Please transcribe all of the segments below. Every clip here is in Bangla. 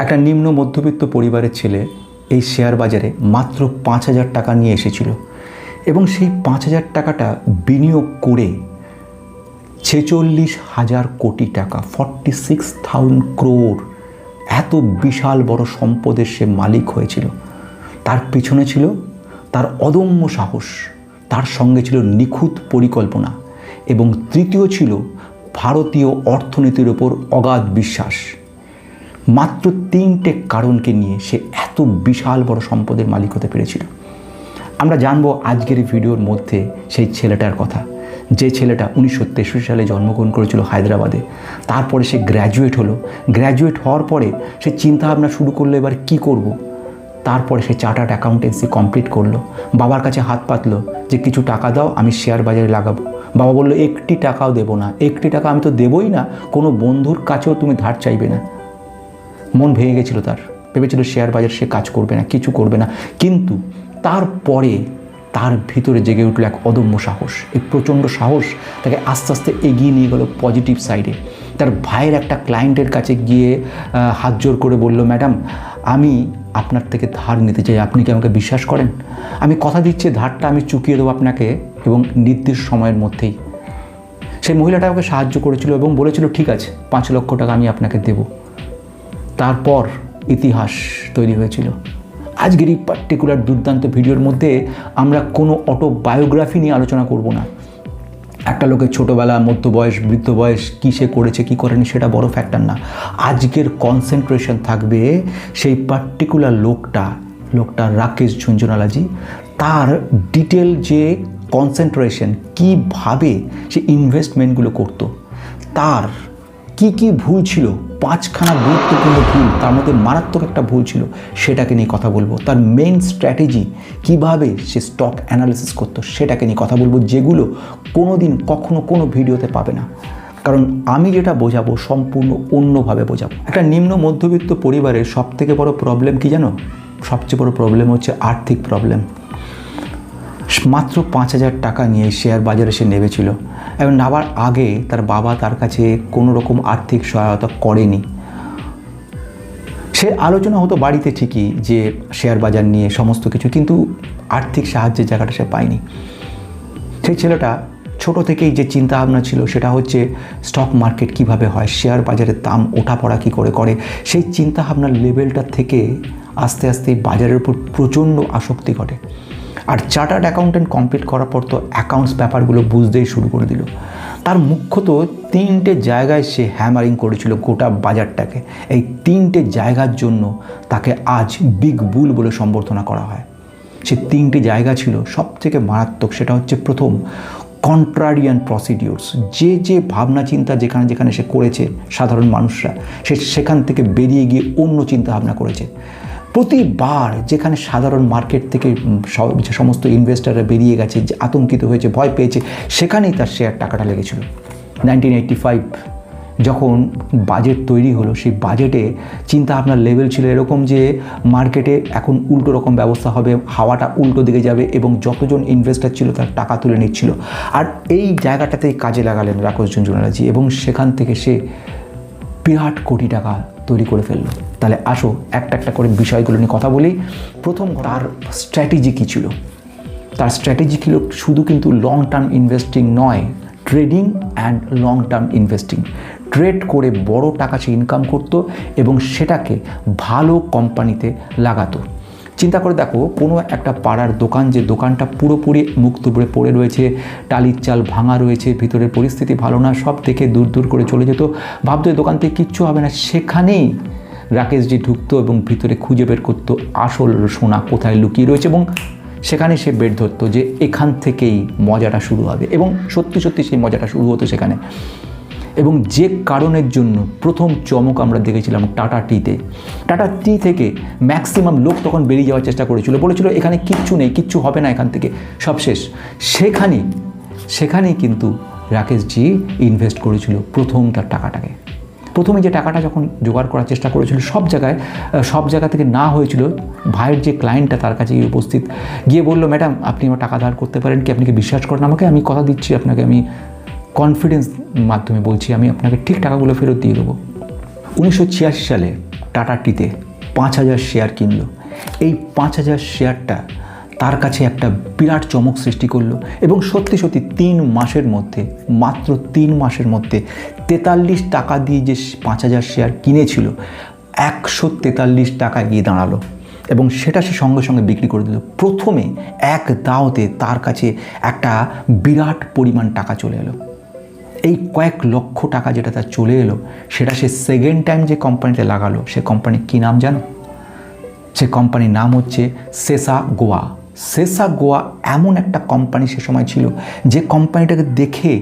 একটা নিম্ন মধ্যবিত্ত পরিবারের ছেলে এই শেয়ার বাজারে মাত্র 5,000 টাকা নিয়ে এসেছিল এবং সেই 5,000 টাকাটা বিনিয়োগ করে 46,000 কোটি টাকা 46,000 crore এত বিশাল বড় সম্পদের সে মালিক হয়েছিল। তার পিছনে ছিল তার অদম্য সাহস, তার সঙ্গে ছিল নিখুঁত পরিকল্পনা এবং তৃতীয় ছিল ভারতীয় অর্থনীতির ওপর অগাধ বিশ্বাস। মাত্র 3টে কারণকে নিয়ে সে এত বিশাল বড় সম্পদের মালিক হতে পেরেছিল। আমরা জানবো আজকের এই ভিডিওর মধ্যে সেই ছেলেটার কথা, যে ছেলেটা 1963 সালে জন্মগ্রহণ করেছিল হায়দ্রাবাদে। তারপরে সে গ্র্যাজুয়েট হলো। গ্র্যাজুয়েট হওয়ার পরে সে চিন্তাভাবনা শুরু করলো এবার কি করব। তারপরে সে চার্টার্ড অ্যাকাউন্টেন্সি কমপ্লিট করলো। বাবার কাছে হাত পাতলো যে কিছু টাকা দাও, আমি শেয়ার বাজারে লাগাবো। বাবা বললো 1টি টাকাও দেবো না। 1টি টাকা আমি তো দেবই না, কোনো বন্ধুর কাছেও তুমি ধার চাইবে না। মন ভেঙে গেছিলো তার, ভেবেছিল শেয়ার বাজার সে কাজ করবে না, কিছু করবে না। কিন্তু তারপরে তার ভিতরে জেগে উঠল এক অদম্য সাহস। এই প্রচণ্ড সাহস তাকে আস্তে আস্তে এগিয়ে নিয়ে গেল পজিটিভ সাইডে। তার ভাইয়ের একটা ক্লায়েন্টের কাছে গিয়ে হাত জোর করে বলল, ম্যাডাম আমি আপনার থেকে ধার নিতে চাই, আপনি কি আমাকে বিশ্বাস করেন? আমি কথা দিচ্ছি ধারটা আমি চুকিয়ে দেবো আপনাকে এবং নির্দিষ্ট সময়ের মধ্যেই। সেই মহিলাটা আমাকে সাহায্য করেছিল এবং বলেছিল ঠিক আছে 5 লক্ষ টাকা আমি আপনাকে দেব। তারপর ইতিহাস তৈরি হয়েছিল। আজকের এই পার্টিকুলার দুর্দান্ত ভিডিওর মধ্যে আমরা কোনো অটোবায়োগ্রাফি নিয়ে আলোচনা করব না। একটা লোকের ছোটোবেলা, মধ্য বয়স, বৃদ্ধ বয়স, কী সে করেছে কী করেনি সেটা বড় ফ্যাক্টর না। আজকের কনসেন্ট্রেশন থাকবে সেই পার্টিকুলার লোকটা রাকেশ ঝুনঝুনওয়ালাজি। তার ডিটেল যে কনসেন্ট্রেশন, কীভাবে সে ইনভেস্টমেন্টগুলো করতো, তার কি ভুল ছিল, 5খানা গুরুত্বপূর্ণ ভুল, তার মধ্যে মারাত্মক একটা ভুল ছিল, সেটাকে নিয়ে কথা বলবো। তার মেইন স্ট্র্যাটেজি, কিভাবে সে স্টক অ্যানালিসিস করতো, সেটাকে নিয়ে কথা বলবো, যেগুলো কোনোদিন কখনো কোনো ভিডিওতে পাবে না। কারণ আমি যেটা বোঝাবো সম্পূর্ণ অন্যভাবে বোঝাবো। একটা নিম্ন মধ্যবিত্ত পরিবারের সবথেকে বড় প্রবলেম কি জানো? সবচেয়ে বড় প্রবলেম হচ্ছে আর্থিক প্রবলেম। মাত্র 5,000 টাকা নিয়ে শেয়ার বাজারে সে নেমেছিল এবং নামার আগে তার বাবা তার কাছে কোনো রকম আর্থিক সহায়তা করেনি। সে আলোচনা হতো বাড়িতে ঠিকই যে শেয়ার বাজার নিয়ে সমস্ত কিছু, কিন্তু আর্থিক সাহায্যের জায়গাটা সে পায়নি। সেই ছেলেটা ছোট থেকেই যে চিন্তা ভাবনা ছিল সেটা হচ্ছে স্টক মার্কেট কিভাবে হয়, শেয়ার বাজারের দাম ওঠা পড়া কী করে। সেই চিন্তা ভাবনার লেভেলটা থেকে আস্তে আস্তে বাজারের উপর প্রচণ্ড আসক্তি ঘটে। আর চার্টার্ড অ্যাকাউন্টেন্ট কমপ্লিট করার পর তো অ্যাকাউন্টস ব্যাপারগুলো বুঝতেই শুরু করে দিল। তার মুখ্যত 3টে জায়গায় সে হ্যামারিং করেছিল গোটা বাজারটাকে। এই 3টে জায়গার জন্য তাকে আজ বিগ বুল বলে সম্বর্ধনা করা হয়। সে 3টে জায়গা ছিল সবথেকে মারাত্মক। সেটা হচ্ছে প্রথম, কন্ট্রারিয়ান প্রসিডিওরস। যে ভাবনা চিন্তা যেখানে সে করেছে সাধারণ মানুষরা, সেখান থেকে বেরিয়ে গিয়ে অন্য চিন্তা ভাবনা করেছে। প্রতিবার যেখানে সাধারণ মার্কেট থেকে যে সমস্ত ইনভেস্টাররা বেরিয়ে গেছে, যে আতঙ্কিত হয়েছে, ভয় পেয়েছে, সেখানেই তার শেয়ার টাকাটা লেগেছিল। 1985 যখন বাজেট তৈরি হলো, সেই বাজেটে চিন্তা ভাবনার লেভেল ছিল এরকম যে মার্কেটে এখন উল্টো রকম ব্যবস্থা হবে, হাওয়াটা উল্টো দিকে যাবে এবং যতজন ইনভেস্টার ছিল তার টাকা তুলে নিচ্ছিল। আর এই জায়গাটাতেই কাজে লাগালেন রাকেশ ঝুনঝুনওয়ালাজি এবং সেখান থেকে সে বিরাট কোটি টাকা তৈরি করে ফেললো। তাহলে আসো একটা করে বিষয়গুলো নিয়ে কথা বলি। প্রথম, তার স্ট্র্যাটেজি কী ছিল? তার স্ট্র্যাটেজি ছিল শুধু কিন্তু লং টার্ম ইনভেস্টিং নয়, trading and long term investing. Trade করে বড় টাকা সে ইনকাম করতো এবং সেটাকে ভালো কোম্পানিতে লাগাতো। চিন্তা করে দেখো, কোনো একটা পাড়ার দোকান, যে দোকানটা পুরোপুরি মুখ থুবড়ে পড়ে রয়েছে, টালির চাল ভাঙা রয়েছে, ভিতরের পরিস্থিতি ভালো না, সব দেখে দূর করে চলে যেত, ভাবতো এই দোকান থেকে কিচ্ছু হবে না। সেখানেই রাকেশজি ঢুকতো এবং ভিতরে খুঁজে বের করতো আসল সোনা কোথায় লুকিয়ে রয়েছে এবং সেখানে সে বের ধরতো যে এখান থেকেই মজাটা শুরু হবে। এবং সত্যি সেই মজাটা শুরু হতো সেখানে। এবং যে কারণের জন্য প্রথম চমক আমরা দেখেছিলাম টাটা টি থেকে ম্যাক্সিমাম লোক তখন বেরিয়ে যাওয়ার চেষ্টা করেছিল, বলেছিল এখানে কিচ্ছু নেই, কিচ্ছু হবে না, এখান থেকে সব শেষ। সেখানেই কিন্তু রাকেশজি ইনভেস্ট করেছিল প্রথম তার টাকাটাকে। প্রথমে যে টাকাটা যখন জোগাড় করার চেষ্টা করেছিল সব জায়গা থেকে না হয়েছিল, ভাইয়ের যে ক্লায়েন্টটা তার কাছে গিয়ে উপস্থিত, গিয়ে বললো, ম্যাডাম আপনি আমার টাকা ধার করতে পারেন কি? আপনি কি বিশ্বাস করেন আমাকে? আমি কথা দিচ্ছি আপনাকে, আমি কনফিডেন্স মাধ্যমে বলছি, আমি আপনাকে ঠিক টাকাগুলো ফেরত দিয়ে দেবো। 1986 সালে টাটা টিতে 5,000 শেয়ার কিনলো। এই 5,000 শেয়ারটা তার কাছে একটা বিরাট চমক সৃষ্টি করলো এবং সত্যি সত্যি 3 মাসের মধ্যে, মাত্র 3 মাসের মধ্যে 43 টাকা দিয়ে যে 5,000 শেয়ার কিনেছিল 143 টাকায় গিয়ে দাঁড়ালো এবং সেটা সে সঙ্গে সঙ্গে বিক্রি করে দিল। প্রথমে এক দাওতে তার কাছে একটা বিরাট পরিমাণ টাকা চলে এলো। এই কয়েক লক্ষ টাকা যেটা তার চলে এলো, সেটা সে সেকেন্ড টাইম যে কোম্পানিতে লাগালো, সে কোম্পানির কী নাম জানো? সে কোম্পানির নাম হচ্ছে সেসা গোয়া। সেসা গোয়া এমন একটা কোম্পানি সে সময় ছিল যে কোম্পানিটাকে দেখে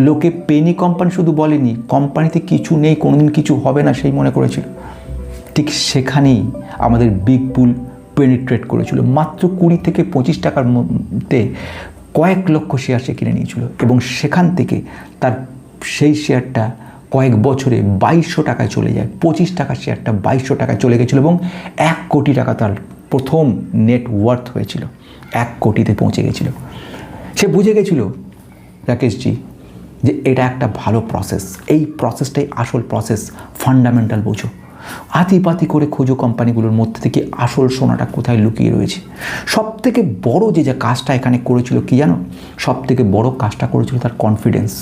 লোকে পেনি কোম্পানি শুধু বলেনি, কোম্পানিতে কিছু নেই, কোনোদিন কিছু হবে না সেই মনে করেছিল। ঠিক সেখানেই আমাদের বিগ বুল পেনিট্রেট করেছিল। মাত্র 20 থেকে 25 টাকার মধ্যে কয়েক লক্ষ শেয়ার সে কিনে নিয়েছিল এবং সেখান থেকে তার সেই শেয়ারটা কয়েক বছরে 2200 টাকায় চলে যায়। 25 টাকার শেয়ারটা 2200 টাকায় চলে গেছিলো এবং 1 কোটি টাকা তার প্রথম নেটওয়ার্থ হয়েছিল, 1 কোটিতে পৌঁছে গেছিল। সে বুঝে গেছিল রাকেশজি যে এটা একটা ভালো প্রসেস, এই প্রসেসটাই আসল প্রসেস, ফান্ডামেন্টাল বোঝো, আতিপাতি করে খোঁজো কোম্পানিগুলোর মধ্যে থেকে আসল সোনাটা কোথায় লুকিয়ে রয়েছে। সবথেকে বড় যে কাজটা এখানে করেছিল কি জানো? সবথেকে বড় কাজটা করেছিল তার কনফিডেন্স।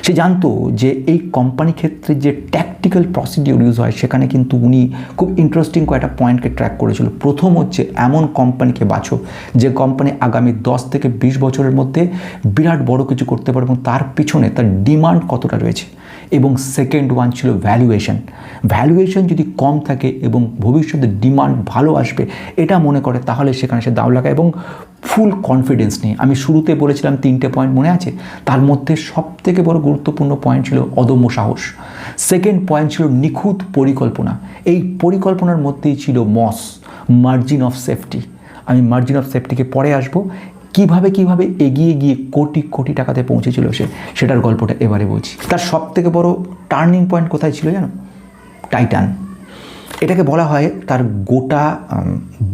সে জানতো যে এই কোম্পানি ক্ষেত্রে যে ট্যাকটিক্যাল প্রসিডিওর ইউজ হয় সেখানে কিন্তু উনি খুব ইন্টারেস্টিং কয়েকটা পয়েন্টকে ট্র্যাক করেছিল। প্রথম হচ্ছে এমন কোম্পানিকে বাছো যে কোম্পানি আগামী 10 থেকে 20 বছরের মধ্যে বিরাট বড় কিছু করতে পারে এবং তার পিছনে তার ডিমান্ড কতটা রয়েছে। এবং সেকেন্ড ওয়ান ছিল ভ্যালুয়েশন। ভ্যালুয়েশন যদি কম থাকে এবং ভবিষ্যতে ডিমান্ড ভালো আসবে এটা মনে করে, তাহলে সেখানে সে দাও লাগায় এবং ফুল কনফিডেন্স নিয়ে। আমি শুরুতে বলেছিলাম 3টে পয়েন্ট মনে আছে, তার মধ্যে সবথেকে বড় গুরুত্বপূর্ণ পয়েন্ট ছিল অদম্য সাহস। সেকেন্ড পয়েন্ট ছিল নিখুঁত পরিকল্পনা। এই পরিকল্পনার মধ্যেই ছিল মস, মার্জিন অফ সেফটি। আমি মার্জিন অফ সেফটিকে পরে আসবো। কিভাবে এগিয়ে গিয়ে কোটি কোটি টাকাতে পৌঁছেছিল সেটার গল্পটা এবারে বলছি। তার সবথেকে বড় টার্নিং পয়েন্ট কোথায় ছিল জানো? টাইটান। এটাকে বলা হয় তার গোটা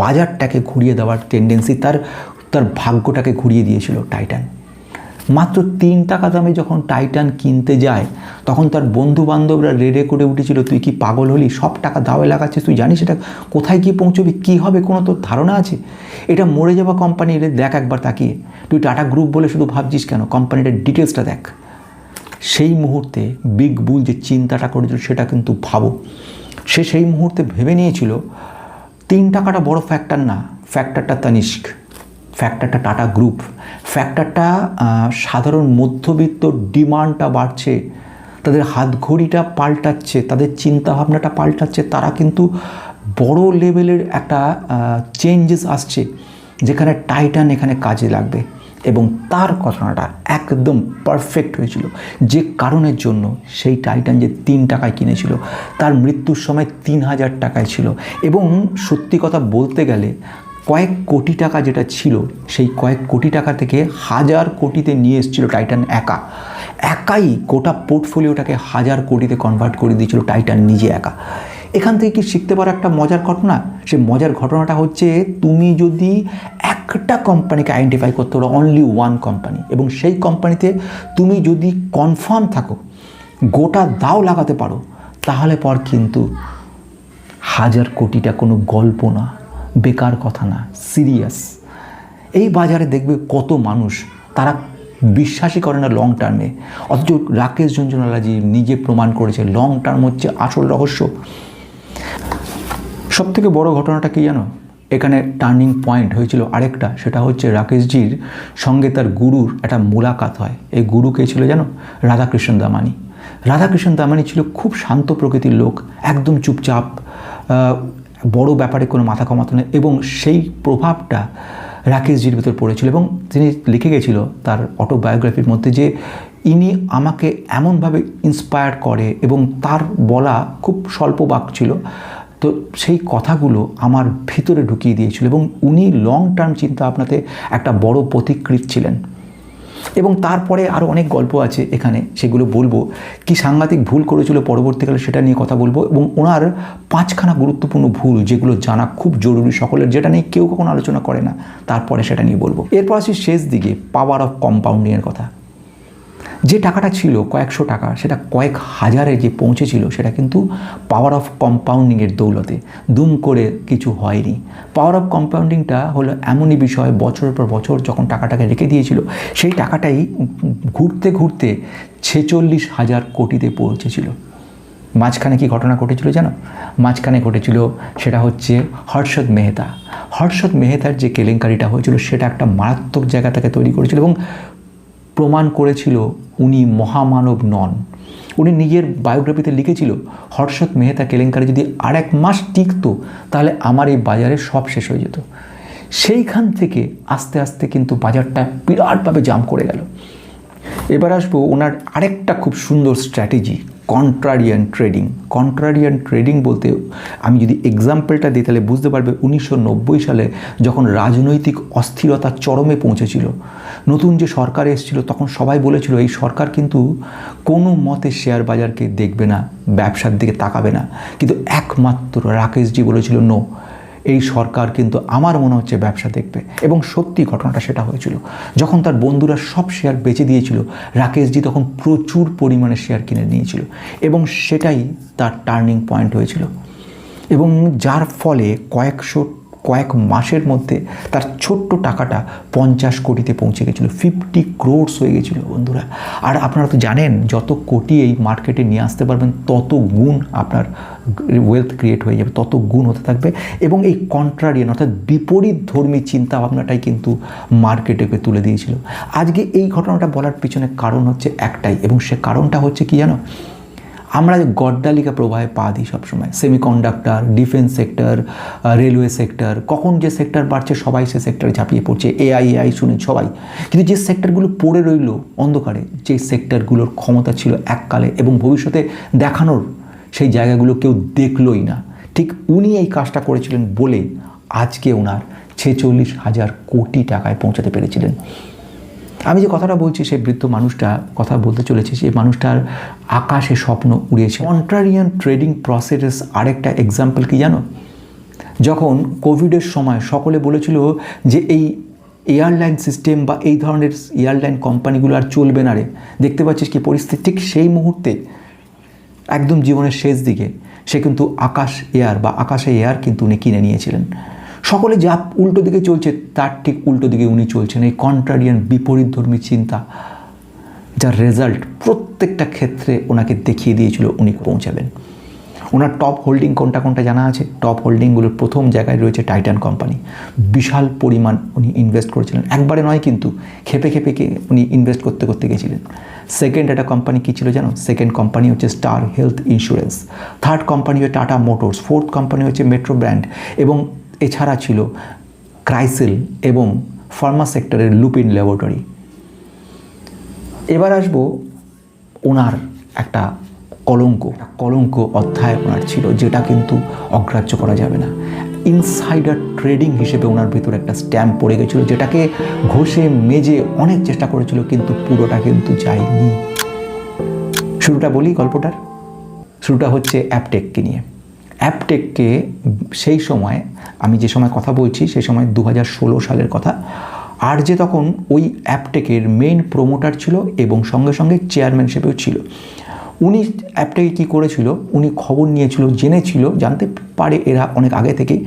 বাজারটাকে ঘুরিয়ে দেওয়ার টেন্ডেন্সি, তার ভাগ্যটাকে ঘুরিয়ে দিয়েছিল টাইটান। মাত্র 3 টাকা দামে যখন টাইটান কিনতে যায় তখন তার বন্ধু বান্ধবরা রেড়ে করে উঠেছিল, তুই কি পাগল হলি? সব টাকা দাওয়ে লাগাচ্ছিস, তুই জানিস এটা কোথায় গিয়ে পৌঁছবি, কী হবে, কোনো তোর ধারণা আছে? এটা মরে যাওয়া কোম্পানি, এলে দেখ একবার তাকিয়ে, তুই টাটা গ্রুপ বলে শুধু ভাবছিস কেন, কোম্পানিটার ডিটেলসটা দেখ। সেই মুহূর্তে বিগ বুল যে চিন্তাটা করেছিল সেটা কিন্তু ভাবো। সে সেই মুহূর্তে ভেবে নিয়েছিল 3 টাকাটা বড় ফ্যাক্টর না, ফ্যাক্টরটা তানিষ্ক, ফ্যাক্টরটা টাটা গ্রুপ, ফ্যাক্টরটা সাধারণ মধ্যবিত্ত ডিমান্ডটা বাড়ছে, তাদের হাতঘড়িটা পাল্টাচ্ছে, তাদের চিন্তাভাবনাটা পাল্টাচ্ছে, তারা কিন্তু বড় লেভেলের একটা চেঞ্জেস আসছে যেখানে টাইটান এখানে কাজে লাগবে। এবং তার ঘটনাটা একদম পারফেক্ট হয়েছিল, যে কারণের জন্য সেই টাইটান যে 3 টাকায় কিনেছিল তার মৃত্যুর সময় 3000 টাকায় ছিল। এবং সত্যি কথা বলতে গেলে কয়েক কোটি টাকা যেটা ছিল সেই কয়েক কোটি টাকা থেকে 1000 কোটিতে নিয়ে এসেছিল টাইটান একাই গোটা পোর্টফোলিওটাকে 1000 কোটিতে কনভার্ট করে দিয়েছিল টাইটান নিজে একা। এখান থেকে কি শিখতে পারো একটা মজার ঘটনা? সে মজার ঘটনাটা হচ্ছে, তুমি যদি একটা কোম্পানিকে আইডেন্টিফাই করতে পারো, অনলি ওয়ান কোম্পানি, এবং সেই কোম্পানিতে তুমি যদি কনফার্ম থাকো, গোটা দাও লাগাতে পারো, তাহলে পর কিন্তু 1000 কোটিটা কোনো গল্প না, বেকার কথা না, সিরিয়াস। এই বাজারে দেখবে কত মানুষ তারা বিশ্বাসই করে না লং টার্মে, অথচ রাকেশ ঝুনঝুনওয়ালাজি নিজে প্রমাণ করেছে লং টার্ম হচ্ছে আসল রহস্য। সবথেকে বড় ঘটনাটা কি জানো? এখানে টার্নিং পয়েন্ট হয়েছিল আরেকটা, সেটা হচ্ছে রাকেশজির সঙ্গে তার গুরুর একটা মোলাকাত হয়। এই গুরু কে ছিল জানো? রাধাকৃষ্ণ দামানি। রাধাকৃষ্ণ দামানি ছিল খুব শান্ত প্রকৃতির লোক, একদম চুপচাপ, বড় ব্যাপারে কোনো মাথা কমাতো না, এবং সেই প্রভাবটা রাকেশজির ভিতর পড়েছিল। এবং তিনি লিখে গেছিল তার অটোবায়োগ্রাফির মধ্যে যে ইনি আমাকে এমনভাবে ইন্সপায়ার করে, এবং তার বলা খুব স্বল্প বাক্য ছিল, তো সেই কথাগুলো আমার ভিতরে ঢুকিয়ে দিয়েছিল। এবং উনি লং টার্ম চিন্তা ভাবনাতে একটা বড় পথিকৃৎ ছিলেন। এবং তারপরে আরও অনেক গল্প আছে এখানে, সেগুলো বলবো। কি সাংঘাতিক ভুল করেছিল পরবর্তীকালে সেটা নিয়ে কথা বলবো, এবং ওনার 5খানা গুরুত্বপূর্ণ ভুল যেগুলো জানা খুব জরুরি সকলের, যেটা নিয়ে কেউ কখনো আলোচনা করে না, তারপরে সেটা নিয়ে বলবো। এরপর আসি শেষ দিকে পাওয়ার অফ কম্পাউন্ডিংয়ের কথা। যে টাকাটা ছিল কয়েকশো টাকা, সেটা কয়েক হাজারে যে পৌঁছেছিল, সেটা কিন্তু পাওয়ার অফ কম্পাউন্ডিংয়ের দৌলতে। দুম করে কিছু হয়নি। পাওয়ার অফ কম্পাউন্ডিংটা হলো এমনই বিষয়, বছরের পর বছর যখন টাকাটাকে রেখে দিয়েছিল, সেই টাকাটাই ঘুরতে ঘুরতে 46,000 কোটিতে পৌঁছেছিল। মাঝখানে কি ঘটনা ঘটেছিল জানো? মাঝখানে ঘটেছিল সেটা হচ্ছে হর্ষদ মেহতার যে কেলেঙ্কারিটা হয়েছিল, সেটা একটা মারাত্মক জায়গা থেকে তৈরি করেছিল এবং প্রমাণ করেছিল উনি মহামানব নন। উনি নিজের বায়োগ্রাফিতে লিখেছিল, হর্ষদ মেহতা কেলেঙ্কারি যদি আর 1 মাস টিকতো তাহলে আমার এই বাজারে সব শেষ হয়ে যেত। সেইখান থেকে আস্তে আস্তে কিন্তু বাজারটা বিরাটভাবে জাম করে গেল। এবার আসবো ওনার আরেকটা খুব সুন্দর স্ট্র্যাটেজি, কন্ট্রারিয়ান ট্রেডিং বলতে আমি যদি এক্সাম্পলটা দিই তাহলে বুঝতে পারবে। 1990 সালে যখন রাজনৈতিক অস্থিরতা চরমে পৌঁছেছিল, নতুন যে সরকার এসেছিল, তখন সবাই বলেছিল এই সরকার কিন্তু কোনো মতে শেয়ার বাজারকে দেখবে না, ব্যবসার দিকে তাকাবে না। কিন্তু একমাত্র রাকেশজি বলেছিল নো, এই সরকার কিন্তু আমার মনে হচ্ছে ব্যবসা দেখবে। এবং সত্যি ঘটনাটা সেটা হয়েছিল। যখন তার বন্ধুরা সব শেয়ার বেচে দিয়েছিল, রাকেশজি তখন প্রচুর পরিমাণে শেয়ার কিনে নিয়েছিল এবং সেটাই তার টার্নিং পয়েন্ট হয়েছিল। এবং যার ফলে কয়েক মাসের মধ্যে তার ছোট্ট টাকাটা 50 কোটিতে পৌঁছে গেছিলো, 50 crores হয়ে গেছিলো বন্ধুরা। আর আপনারা তো জানেন, যত কোটি এই মার্কেটে নিয়ে আসতে পারবেন, তত গুণ আপনার ওয়েলথ ক্রিয়েট হয়ে যাবে, তত গুণ হতে থাকবে। এবং এই কন্ট্রারিয়ান অর্থাৎ বিপরীত ধর্মী চিন্তা ভাবনাটাই কিন্তু মার্কেটকে তুলে দিয়েছিল। আজকে এই ঘটনাটা বলার পিছনে কারণ হচ্ছে একটাই, এবং সে কারণটা হচ্ছে কি জানো? আমরা গড্ডালিকা প্রবাহে পা দিই সবসময়। Semiconductor, defence sector, railway sector, কখন যে সেক্টর বাড়ছে সবাই সে সেক্টরে ঝাঁপিয়ে পড়ছে। এআই শুনে সবাই। কিন্তু যে সেক্টরগুলো পড়ে রইল অন্ধকারে, যে সেক্টরগুলোর ক্ষমতা ছিল এককালে এবং ভবিষ্যতে দেখানোর, সেই জায়গাগুলো কেউ দেখলই না। ঠিক উনি এই কাজটা করেছিলেন বলে আজকে ওনার 46,000 কোটি টাকায় পৌঁছাতে পেরেছিলেন। আমি যে কথাটা বলছি, সেই বৃদ্ধ মানুষটা কথা বলতে চলেছি, সেই মানুষটার আকাশে স্বপ্ন উড়িয়েছে। কন্ট্রারিয়ান ট্রেডিং প্রসেসের আরেকটা এক্সাম্পল কি জানো? যখন কোভিডের সময় সকলে বলেছিল যে এই এয়ারলাইন সিস্টেম বা এই ধরনের এয়ারলাইন কোম্পানিগুলো আর চলবে না রে, দেখতে পাচ্ছিস কি পরিস্থিতি, ঠিক সেই মুহূর্তে একদম জীবনের শেষ দিকে সে কিন্তু আকাশে এয়ার কিন্তু উনি কিনে নিয়েছিলেন। সকলে যা উল্টো দিকে চলছে তার ঠিক উল্টো দিকে উনি চলছেন। এই কন্ট্রারিয়ান বিপরীতধর্মী চিন্তা, যার রেজাল্ট প্রত্যেকটা ক্ষেত্রে ওনাকে দেখিয়ে দিয়েছিল উনি পৌঁছাবেন। ওনার টপ হোল্ডিং কোনটা জানা আছে? টপ হোল্ডিংগুলোর প্রথম জায়গায় রয়েছে টাইটান কোম্পানি। বিশাল পরিমাণ উনি ইনভেস্ট করেছিলেন, একবারে নয় কিন্তু খেপে উনি ইনভেস্ট করতে গেছিলেন। সেকেন্ড একটা কোম্পানি কী ছিল জানো? সেকেন্ড কোম্পানি হচ্ছে star health insurance. Third company হচ্ছে টাটা মোটরস। ফোর্থ কোম্পানি হচ্ছে মেট্রো ব্র্যান্ড। এবং এছাড়া ছিল ক্রাইসিল এবং ফার্মা সেক্টরের লুপিন ল্যাবরেটরি। এবার আসবো ওনার একটা কলঙ্ক অধ্যায় ওনার ছিল, যেটা কিন্তু অগ্রাহ্য করা যাবে না। ইনসাইডার ট্রেডিং হিসেবে ওনার ভিতরে একটা স্ট্যাম্প পড়ে গেছিল, যেটাকে ঘষে মেজে অনেক চেষ্টা করেছিল, কিন্তু পুরোটা কিন্তু যায়নি। শুরুটা বলি গল্পটার। শুরুটা হচ্ছে অ্যাপটেককে নিয়ে। অ্যাপটেককে সেই সময়, আমি যে সময় কথা বলছি সেই সময় 2016 সালের কথা। আর যে তখন ওই অ্যাপটেকের মেইন প্রোমোটার ছিল এবং সঙ্গে সঙ্গে চেয়ারম্যান হিসেবেও ছিল। উনি অ্যাপটেকে কী করেছিল, উনি খবর নিয়েছিল, জানতে পারে এরা অনেক আগে থেকেই,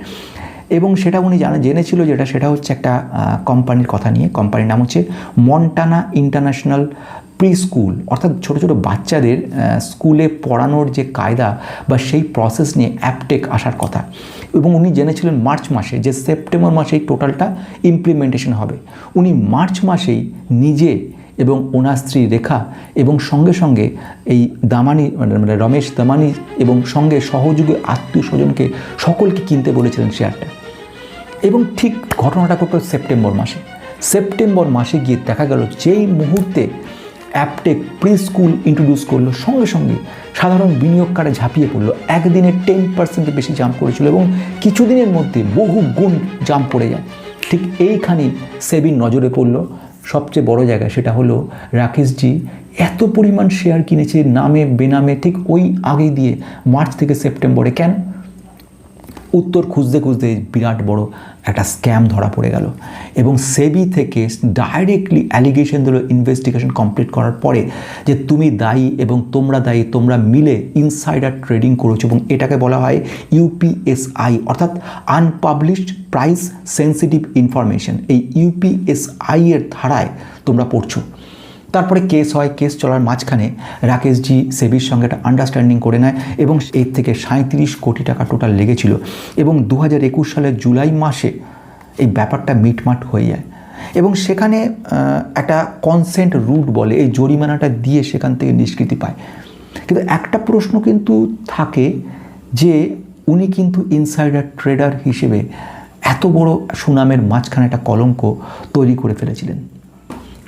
এবং সেটা উনি জেনেছিল সেটা হচ্ছে একটা কোম্পানির কথা নিয়ে। কোম্পানির নাম হচ্ছে মন্টানা ইন্টারন্যাশনাল প্রি স্কুল, অর্থাৎ ছোটো ছোটো বাচ্চাদের স্কুলে পড়ানোর যে কায়দা বা সেই প্রসেস নিয়ে অ্যাপটেক আসার কথা। এবং উনি জেনেছিলেন মার্চ মাসে, যে সেপ্টেম্বর মাসেই টোটালটা ইমপ্লিমেন্টেশন হবে। উনি মার্চ মাসেই নিজে এবং ওনার স্ত্রী রেখা এবং সঙ্গে এই দামানি মানে রমেশ দামানি এবং সঙ্গে সহযোগী আত্মীয় স্বজনকে সকলকে কিনতে বলেছিলেন শেয়ারটা। এবং ঠিক ঘটনাটা ঘটল সেপ্টেম্বর মাসে গিয়ে দেখা গেল যেই মুহূর্তে অ্যাপটেক প্রি স্কুল ইন্ট্রোডিউস করলো, সঙ্গে সাধারণ বিনিয়োগকারী ঝাঁপিয়ে পড়লো। একদিনে 10% বেশি জাম্প করেছিল এবং কিছুদিনের মধ্যে বহু গুণ জাম্প পড়ে যায়। ঠিক এইখানেই সেবির নজরে পড়লো সবচেয়ে বড় জায়গা, সেটা হলো রাকেশজি এত পরিমাণ শেয়ার কিনেছে নামে বেনামে, ঠিক ওই আগে দিয়ে মার্চ থেকে সেপ্টেম্বরে। কেন? উত্তর খুঁজতে খুঁজতে বিরাট বড় একটা স্ক্যাম ধরা পড়ে গেল এবং সেবি থেকে ডাইরেক্টলি অ্যালিগেশন দিল ইনভেস্টিগেশন কমপ্লিট করার পরে যে তুমি দায়ী এবং তোমরা দায়ী, তোমরা মিলে ইনসাইডার ট্রেডিং করেছো এবং এটাকে বলা হয় ইউপিএসআই অর্থাৎ আনপাবলিশড প্রাইস সেন্সিটিভ ইনফরমেশন। এই ইউপিএসআই এর ধারায় তোমরা পড়ছো। তারপরে কেস হয়, কেস চলার মাঝখানে রাকেশজি সেবির সঙ্গে একটা আন্ডারস্ট্যান্ডিং করে নেয় এবং এর থেকে 37 কোটি টাকা টোটাল লেগেছিল এবং 2021 সালের জুলাই মাসে এই ব্যাপারটা মিটমাট হয়ে যায় এবং সেখানে একটা কনসেন্ট রুট বলে এই জরিমানাটা দিয়ে সেখান থেকে নিষ্কৃতি পায়। কিন্তু একটা প্রশ্ন কিন্তু থাকে যে উনি কিন্তু ইনসাইডার ট্রেডার হিসেবে এত বড় সুনামের মাঝখানে একটা কলঙ্ক তৈরি করে ফেলেছিলেন।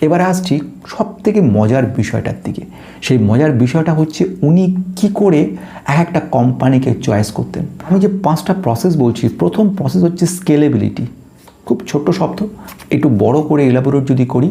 এবারে আসছি সব থেকে মজার বিষয়টার দিকে। সেই মজার বিষয়টা হচ্ছে উনি কি করে একটা কোম্পানিকে চয়েস করতেন। আমি যে 5টা প্রসেস বলছি, প্রথম প্রসেস হচ্ছে স্কেলেবিলিটি। খুব ছোট্ট শব্দ, একটু বড় করে এলাবোরেট যদি করি,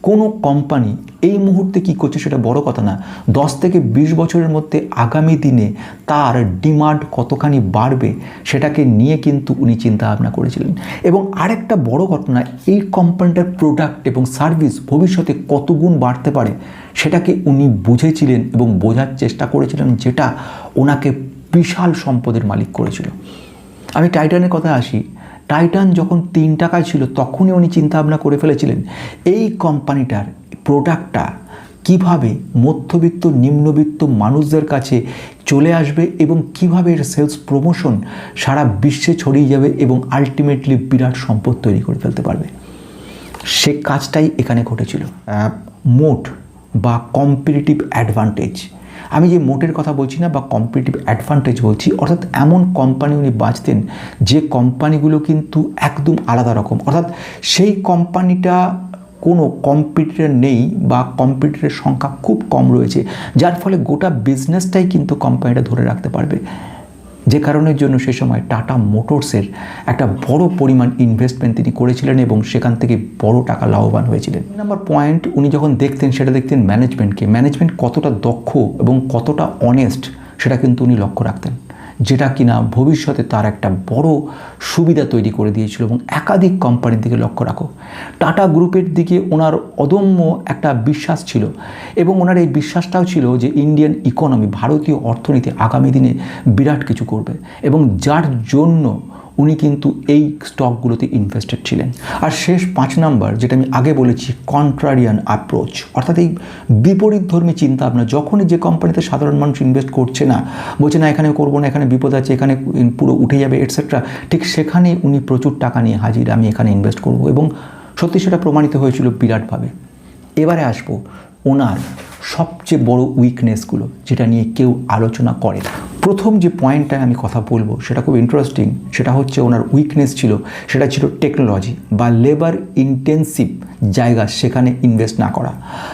কোনো কোম্পানি এই মুহূর্তে কি করছে সেটা বড় কথা না, 10 থেকে 20 বছরের মধ্যে আগামী দিনে তার ডিমান্ড কতখানি বাড়বে সেটাকে নিয়ে কিন্তু উনি চিন্তা ভাবনা করেছিলেন। এবং আরেকটা বড় ঘটনা, এই কোম্পানিটার প্রোডাক্ট এবং সার্ভিস ভবিষ্যতে কত গুণ বাড়তে পারে সেটাকে উনি বুঝেছিলেন এবং বোঝার চেষ্টা করেছিলেন, যেটা ওনাকে বিশাল সম্পদের মালিক করেছিল। আমি টাইটানের কথায় আসি। টাইটান যখন 3 টাকায় ছিল তখনই উনি চিন্তা ভাবনা করে ফেলেছিলেন এই কোম্পানিটার প্রোডাক্টটা কিভাবে মধ্যবিত্ত নিম্নবিত্ত মানুষদের কাছে চলে আসবে এবং কিভাবে এর সেলস প্রমোশন সারা বিশ্বে ছড়িয়ে যাবে এবং আলটিমেটলি বিরাট সম্পদ তৈরি করে ফেলতে পারবে। সে কাজটাই এখানে ঘটেছিল। মোট বা কম্পিটিটিভ অ্যাডভান্টেজ, আমি যে মোটের কথা বলছি না বা কম্পিটিটিভ অ্যাডভান্টেজ বলছি, অর্থাৎ এমন কোম্পানি উনি বাঁচতেন যে কোম্পানিগুলো কিন্তু একদম আলাদা রকম, অর্থাৎ সেই কোম্পানিটা কোনো কম্পিটিটর নেই বা কম্পিটিটরের সংখ্যা খুব কম রয়েছে, যার ফলে গোটা বিজনেসটাই কিন্তু কোম্পানিটা ধরে রাখতে পারবে। যে কারণের জন্য সে সময় টাটা মোটরসের একটা বড় পরিমাণ ইনভেস্টমেন্ট তিনি করেছিলেন এবং সেখান থেকে বড় টাকা লাভবান হয়েছিলেন। নাম্বার পয়েন্ট, উনি যখন দেখতেন সেটা দেখতেন ম্যানেজমেন্টকে, ম্যানেজমেন্ট কতটা দক্ষ এবং কতটা অনেস্ট সেটা কিন্তু উনি লক্ষ্য রাখতেন, যেটা কিনা ভবিষ্যতে তার একটা বড় সুবিধা তৈরি করে দিয়েছিল। এবং একাধিক কোম্পানির দিকে লক্ষ্য রাখো, টাটা গ্রুপের দিকে ওনার অদম্য একটা বিশ্বাস ছিল এবং ওনার এই বিশ্বাসটাও ছিল যে ইন্ডিয়ান ইকোনমি, ভারতীয় অর্থনীতি আগামী দিনে বিরাট কিছু করবে এবং যার জন্য উনি কিন্তু এই স্টকগুলোতে ইনভেস্টেড ছিলেন। আর শেষ 5 নাম্বার, যেটা আমি আগে বলেছি, কন্ট্রারিয়ান অ্যাপ্রোচ, অর্থাৎ এই বিপরীতধর্মী চিন্তা ভাবনা। যখনই যে কোম্পানিতে সাধারণ মানুষ ইনভেস্ট করছে না, বলছে না এখানে করবো না, এখানে বিপদ আছে, এখানে পুরো উঠে যাবে এটসেট্রা, ঠিক সেখানে উনি প্রচুর টাকা নিয়ে হাজির, আমি এখানে ইনভেস্ট করব, এবং সত্যি সেটা প্রমাণিত হয়েছিল বিরাটভাবে। এবারে আসবো ওনার সবচেয়ে বড় উইকনেসগুলো, যেটা নিয়ে কেউ আলোচনা করে না। প্রথম যে পয়েন্টটা আমি কথা বলবো সেটা খুব ইন্টারেস্টিং, সেটা হচ্ছে ওনার উইকনেস ছিল, সেটা ছিল টেকনোলজি বা লেবার ইন্টেন্সিভ জায়গা সেখানে ইনভেস্ট না করা।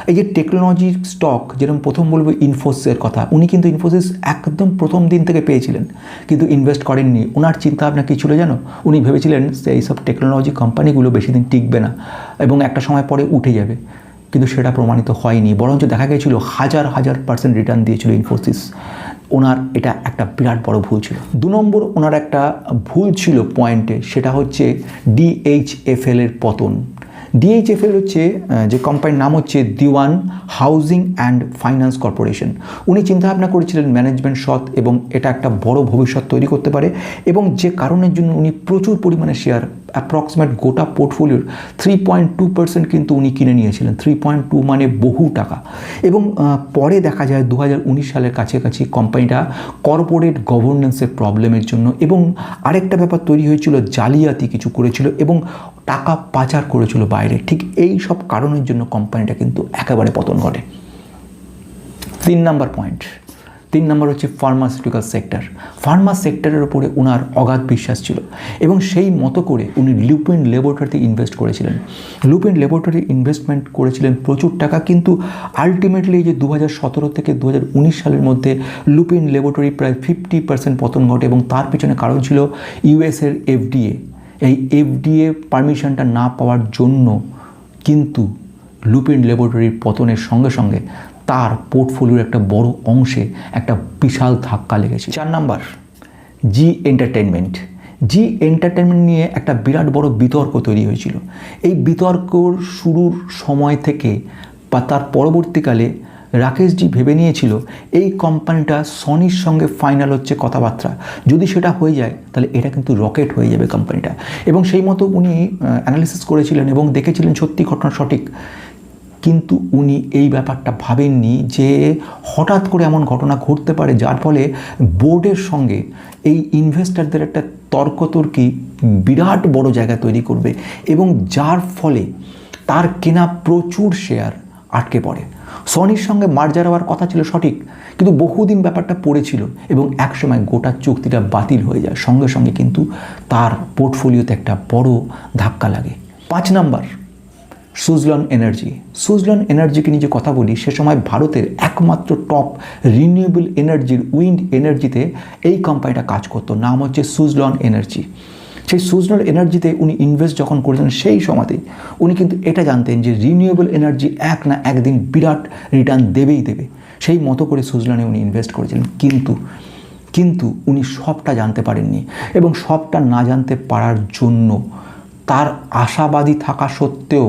এই যে টেকনোলজির স্টক, যেরকম প্রথম বলবো ইনফোসিসের কথা, উনি কিন্তু ইনফোসিস একদম প্রথম দিন থেকে পেয়েছিলেন কিন্তু ইনভেস্ট করেননি। ওনার চিন্তাভাবনা কী ছিল জানো? উনি ভেবেছিলেন যে এইসব টেকনোলজি কোম্পানিগুলো বেশি দিন টিকবে না এবং একটা সময় পরে উঠে যাবে, কিন্তু সেটা প্রমাণিত হয়নি, বরঞ্চ দেখা গিয়েছিল হাজার হাজার % রিটার্ন দিয়েছিল ইনফোসিস। ওনার এটা একটা বিরাট বড় ভুল ছিল। 2 নম্বর ওনার একটা ভুল ছিল পয়েন্টে, সেটা হচ্ছে DHFL এর পতন। DHFL হচ্ছে যে কোম্পানির নাম হচ্ছে দিওয়ান হাউজিং অ্যান্ড ফাইন্যান্স কর্পোরেশন। উনি চিন্তাভাবনা করেছিলেন ম্যানেজমেন্ট সৎ এবং এটা একটা বড় ভবিষ্যৎ তৈরি করতে পারে, এবং যে কারণের জন্য উনি প্রচুর পরিমাণে শেয়ার, অ্যাপ্রক্সিমেট গোটা পোর্টফোলিওর 3.2% কিন্তু উনি কিনে নিয়েছিলেন। 3.2 মানে বহু টাকা। এবং পরে দেখা যায় 2019 সালের কাছাকাছি কোম্পানিটা কর্পোরেট গভর্নেন্সের প্রবলেমের জন্য এবং আরেকটা ব্যাপার তৈরি হয়েছিল, জালিয়াতি কিছু করেছিল এবং টাকা পাচার করেছিল বাইরে। ঠিক এই সব কারণের জন্য কোম্পানিটা কিন্তু একেবারে পতন ঘটে। 3 নম্বর পয়েন্ট, 3 নম্বর হচ্ছে ফার্মাসিউটিক্যাল সেক্টর। ফার্মা সেক্টরের উপরে ওনার অগাধ বিশ্বাস ছিল এবং সেই মতো করে উনি লুপিন ল্যাবরেটরিতে ইনভেস্ট করেছিলেন। লুপিন ল্যাবরেটরি ইনভেস্টমেন্ট করেছিলেন প্রচুর টাকা, কিন্তু আলটিমেটলি যে 2017 থেকে 2019 সালের মধ্যে লুপিন ল্যাবরেটরি প্রায় 50% পতন ঘটে এবং তার পেছনে কারণ ছিল ইউএসের FDA। এই FDA পারমিশনটা না পাওয়ার জন্য কিন্তু লুপিন ল্যাবরেটরির পতনের সঙ্গে সঙ্গে তার পোর্টফোলিওর একটা বড় অংশে একটা বিশাল ধাক্কা লেগেছে। 4 নাম্বার, জি এন্টারটেনমেন্ট। জি এন্টারটেনমেন্ট নিয়ে একটা বিরাট বড় বিতর্ক তৈরি হয়েছিল। এই বিতর্কর শুরুর সময় থেকে বা তার পরবর্তীকালে রাকেশজি ভেবে নিয়েছিল এই কোম্পানিটা সনির সঙ্গে ফাইনাল হচ্ছে কথাবার্তা, যদি সেটা হয়ে যায় তাহলে এটা কিন্তু রকেট হয়ে যাবে কোম্পানিটা। এবং সেই মতো উনি অ্যানালিসিস করেছিলেন এবং দেখেছিলেন সত্যি ঘটনা সঠিক। কিন্তু উনি এই ব্যাপারটা ভাবেননি যে হঠাৎ করে এমন ঘটনা ঘটতে পারে যার ফলে বোর্ডের সঙ্গে এই ইনভেস্টারদের একটা তর্কতর্কি বিরাট বড় জায়গা তৈরি করবে এবং যার ফলে তার কেনা প্রচুর শেয়ার আটকে পড়ে। সনির সঙ্গে মার্জার হওয়ার কথা ছিল সঠিক, কিন্তু বহুদিন ব্যাপারটা পড়েছিল এবং একসময় গোটা চুক্তিটা বাতিল হয়ে যায়। সঙ্গে সঙ্গে কিন্তু তার পোর্টফোলিওতে একটা বড় ধাক্কা লাগে। 5 নাম্বার, সুজলন এনার্জি। সুজলন এনার্জিকে নিয়ে যে কথা বলি, সে সময় ভারতের একমাত্র টপ রিনিউয়েবল এনার্জির উইন্ড এনার্জিতে এই কোম্পানিটা কাজ করতো, নাম হচ্ছে সুজলন এনার্জি। সেই সুজলন এনার্জিতে উনি ইনভেস্ট যখন করেছিলেন সেই সময়তেই উনি কিন্তু এটা জানতেন যে রিনিউয়েবল এনার্জি এক না একদিন বিরাট রিটার্ন দেবেই দেবে। সেই মতো করে সুজলনে উনি ইনভেস্ট করেছিলেন, কিন্তু উনি সবটা জানতে পারেননি এবং সবটা না জানতে পারার জন্য তার আশাবাদী থাকা সত্ত্বেও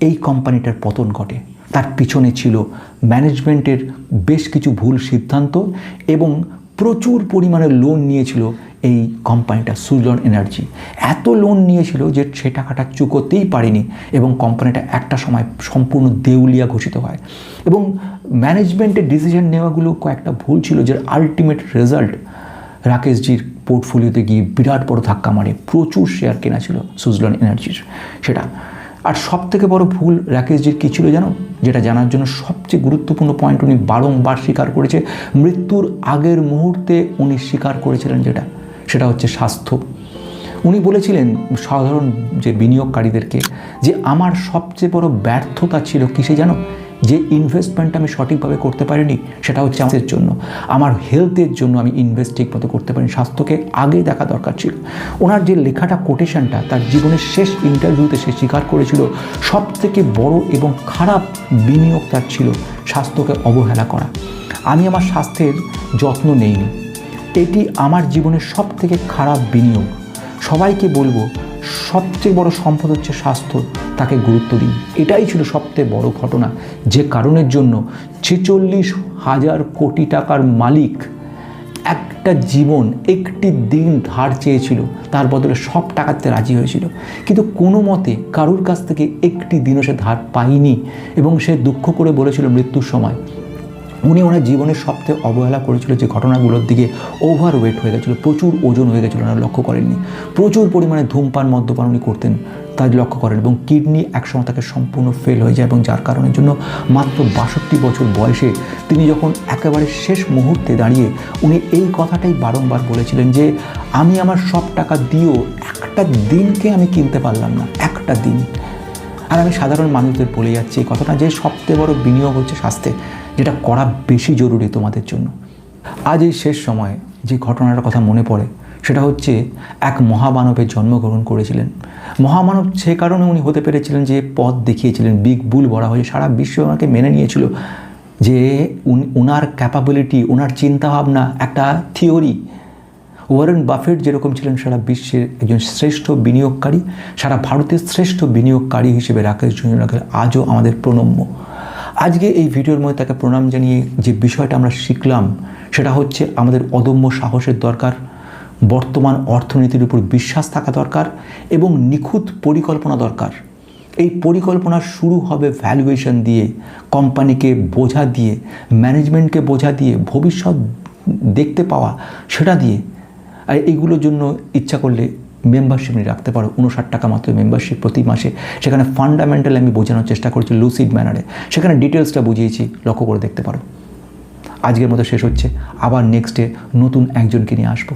এই কোম্পানিটার পতন ঘটে। তার পিছনে ছিল ম্যানেজমেন্টের বেশ কিছু ভুল সিদ্ধান্ত এবং প্রচুর পরিমাণে লোন নিয়েছিল এই কোম্পানিটা সুজলন এনার্জি। এত লোন নিয়েছিল যে সে টাকাটা চুকোতেই পারেনি এবং কোম্পানিটা একটা সময় সম্পূর্ণ দেউলিয়া ঘোষিত হয়। এবং ম্যানেজমেন্টের ডিসিশন নেওয়াগুলো কয়েকটা ভুল ছিল, যার আলটিমেট রেজাল্ট রাকেশজির পোর্টফোলিওতে গিয়ে বিরাট বড় ধাক্কা মারে। প্রচুর শেয়ার কেনা ছিল সুজলন এনার্জির সেটা। আর সবথেকে বড় ভুল রাকেশজির কী ছিল জানো, যেটা জানার জন্য সবচেয়ে গুরুত্বপূর্ণ পয়েন্ট উনি বারংবার স্বীকার করেছে, মৃত্যুর আগের মুহূর্তে উনি স্বীকার করেছিলেন সেটা হচ্ছে স্বাস্থ্য। উনি বলেছিলেন সাধারণ যে বিনিয়োগকারীদেরকে যে আমার সবচেয়ে বড় ব্যর্থতা ছিল কিসে জানো, যে ইনভেস্টমেন্ট আমি সঠিকভাবে করতে পারিনি, সেটা হচ্ছে আমাদের জন্য, আমার হেলথের জন্য আমি ইনভেস্ট ঠিকমতো করতে পারিনি, স্বাস্থ্যকে আগে দেখা দরকার ছিল। ওনার যে লেখাটা কোটেশনটা তার জীবনের শেষ ইন্টারভিউতে সে স্বীকার করেছিল সবথেকে বড় এবং খারাপ বিনিয়োগ তার ছিল স্বাস্থ্যকে অবহেলা করা। আমি আমার স্বাস্থ্যের যত্ন নেইনি, এটি আমার জীবনের সবথেকে খারাপ বিনিয়োগ। সবাইকে বলবো সবচেয়ে বড় সম্পদ হচ্ছে স্বাস্থ্য, তাকে গুরুত্ব দিন। এটাই ছিল সবচেয়ে বড় ঘটনা, যে কারণের জন্য 46,000 কোটি টাকার মালিক একটা জীবন একটি দিন ধার চেয়েছিল, তার বদলে সব টাকাতে রাজি হয়েছিল, কিন্তু কোনো মতে কারুর কাছ থেকে একটি দিনও সে ধার পায়নি এবং সে দুঃখ করে বলেছিল মৃত্যুর সময় উনি ওনার জীবনের সবথেকে অবহেলা করেছিল যে ঘটনাগুলোর দিকে ওভারওয়েট হয়ে গেছিলো, প্রচুর ওজন হয়ে গেছিলো, ওনারা লক্ষ্য করেননি। প্রচুর পরিমাণে ধূমপান মদ্যপান উনি করতেন, তা লক্ষ্য করেন এবং কিডনি একসময় তাকে সম্পূর্ণ ফেল হয়ে যায় এবং যার কারণের জন্য মাত্র 62 বছর বয়সে তিনি যখন একেবারে শেষ মুহূর্তে দাঁড়িয়ে উনি এই কথাটাই বারংবার বলেছিলেন যে আমি আমার সব টাকা দিয়েও একটা দিনকে আমি কিনতে পারলাম না, একটা দিন। আর আমি সাধারণ মানুষদের বলে যাচ্ছি এই কথাটা যে সবচেয়ে বড় বিনিয়োগ হচ্ছে স্বাস্থ্যে, যেটা করা বেশি জরুরি তোমাদের জন্য। আজ এই শেষ সময়ে যে ঘটনাটার কথা মনে পড়ে সেটা হচ্ছে এক মহামানবের জন্মগ্রহণ করেছিলেন। মহামানব সে কারণে উনি হতে পেরেছিলেন যে পথ দেখিয়েছিলেন, বিগ বুল বলা হয়েছে, সারা বিশ্ব ওনাকে মেনে নিয়েছিল যে ওনার ক্যাপাবিলিটি, ওনার চিন্তাভাবনা একটা থিওরি। ওয়ারেন বাফেট যেরকম ছিলেন সারা বিশ্বের একজন শ্রেষ্ঠ বিনিয়োগকারী, সারা ভারতের শ্রেষ্ঠ বিনিয়োগকারী হিসেবে রাকেশজি আজও আমাদের প্রণম্য। আজকে এই ভিডিওর মধ্যে তাকে প্রণাম জানিয়ে যে বিষয়টা আমরা শিখলাম সেটা হচ্ছে আমাদের অদম্য সাহসের দরকার, বর্তমান অর্থনীতির উপর বিশ্বাস থাকা দরকার এবং নিখুঁত পরিকল্পনা দরকার। এই পরিকল্পনা শুরু হবে ভ্যালুয়েশন দিয়ে, কোম্পানিকে বোঝা দিয়ে, ম্যানেজমেন্টকে বোঝা দিয়ে, ভবিষ্যৎ দেখতে পাওয়া সেটা দিয়ে। আর এইগুলোর জন্য ইচ্ছা করলে মেম্বারশিপ নিয়ে রাখতে পারো, 59 টাকা মাত্র মেম্বারশিপ প্রতি মাসে। সেখানে ফান্ডামেন্টাল আমি বোঝানোর চেষ্টা করছি লুসিড ম্যানারে, সেখানে ডিটেলসটা বুঝিয়েছি, লক্ষ্য করে দেখতে পারো। আজকের মতো শেষ হচ্ছে, আবার নেক্সটে নতুন একজনকে নিয়ে আসবো।